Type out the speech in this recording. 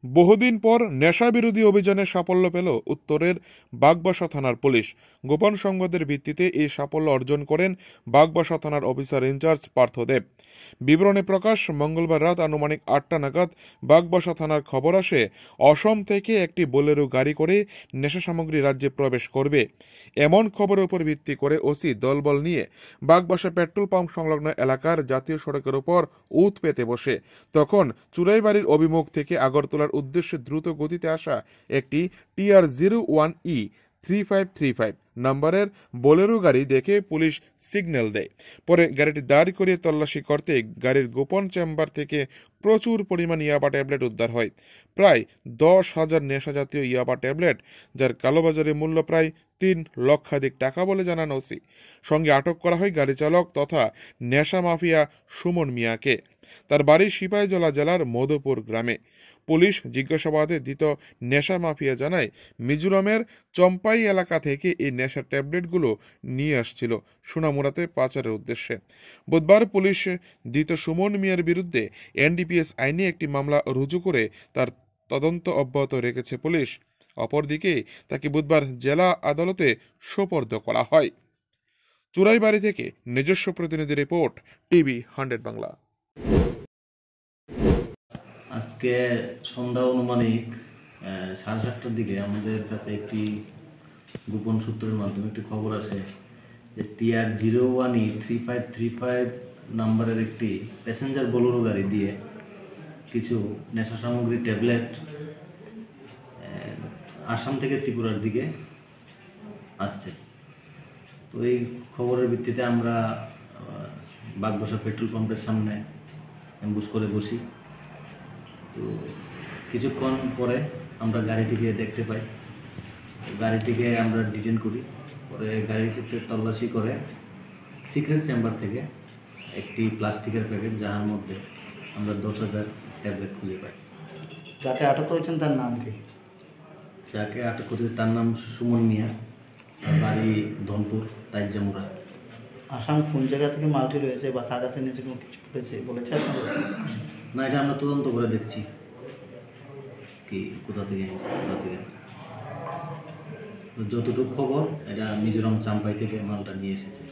বহুদিন পর নেশা বিরোধী অভিযানে সাফল্য পেল উত্তরের বাগবাসা থানার পুলিশ। গোপন সংবাদের ভিত্তিতে এই সাফল্য অর্জন করেন বাগবাসা থানার অফিসার ইনচার্জ পার্থদেব। বিবরণী প্রকাশ, মঙ্গলবার রাত আনুমানিক 8টা নাগাদ বাগবাসা থানার খবর আসে অসম থেকে একটি বোলেরো গাড়ি করে নেশা সামগ্রী রাজ্যে প্রবেশ করবে। এমন খবরের উপর ভিত্তি করে ওসি দলবল নিয়ে বাগবাসা পেট্রোল পাম্প সংলগ্ন এলাকার জাতীয় সড়কের উপর উত পেতে বসে। তখন চুরাইবাড়ির অভিমুখ থেকে আগরতলার উদ্দেশ্যে দ্রুত গতিতে আসা একটি TR01E 3535 নম্বরের বোলেরো গাড়ি দেখে পুলিশ সিগন্যাল দেয়। পরে গাড়িটি দাঁড় করিয়ে তল্লাশি করতে গাড়ির গোপন চেম্বার থেকে প্রচুর পরিমাণ ইয়াবা ট্যাবলেট উদ্ধার হয়। প্রায় 10,000 নেশাজাতীয় ইয়াবা ট্যাবলেট, যার কালোবাজারে মূল্য প্রায় 3 লক্ষাধিক টাকা বলে জানান ওসি। সঙ্গে আটক করা হয় গাড়ি চালক তথা নেশা মাফিয়া সুমন মিয়াকে। তার বাড়ি সিপাহীজলা জেলার মধুপুর গ্রামে। পুলিশ জিজ্ঞাসাবাদে ধৃত নেশা মাফিয়া জানায়, মিজোরামের চম্পাই এলাকা থেকে এই নেশার ট্যাবলেটগুলো নিয়ে আসছিল সোনামুড়াতে পাচারের উদ্দেশ্যে। বুধবার পুলিশ ধৃত সুমন মিয়ার বিরুদ্ধে NDPS আইনে একটি মামলা রুজু করে তার তদন্ত অব্যাহত রেখেছে পুলিশ। অপরদিকে তাকে বুধবার জেলা আদালতে সোপর্দ করা হয়। চুরাইবাড়ি থেকে নিজস্ব প্রতিনিধি রিপোর্ট, TV 100 বাংলা। আজকে সন্ধ্যা অনুমানিক 7:30টার দিকে আমাদের কাছে একটি গোপন সূত্রের মাধ্যমে একটি খবর আসে যে TR01E 3535 নাম্বারের একটি প্যাসেঞ্জার বোলেরো গাড়ি দিয়ে কিছু নেশা সামগ্রী ট্যাবলেট আসাম থেকে ত্রিপুরার দিকে আসছে। তো এই খবরের ভিত্তিতে আমরা বাগবাসা পেট্রোল পাম্পের সামনে অ্যাম্বুশ করে বসি। তো কিছুক্ষণ পরে আমরা গাড়িটিকে দেখতে পাই। গাড়িটিকে আমরা ডিটেইন করি। পরে গাড়িটিতে তল্লাশি করে সিক্রেট চেম্বার থেকে একটি প্লাস্টিকের প্যাকেট, যার মধ্যে আমরা 10,000 ট্যাবলেট খুঁজে পাই। যাকে আটক করেছেন তার নাম কি? যাকে আটক করেছে তার নাম সুমন মিয়া, বাড়ি ধনপুর তাইজামুড়া। আসাম কোন জায়গা থেকে মালটি রয়েছে বা তার কাছে নিচে কোনো কিছু রয়েছে বলেছে আপনাদের? না, এটা আমরা তদন্ত করে দেখছি কি কোথা থেকে যতটুকু খবর, এটা মিজোরাম চাম্পাই থেকে মালটা নিয়ে এসেছে।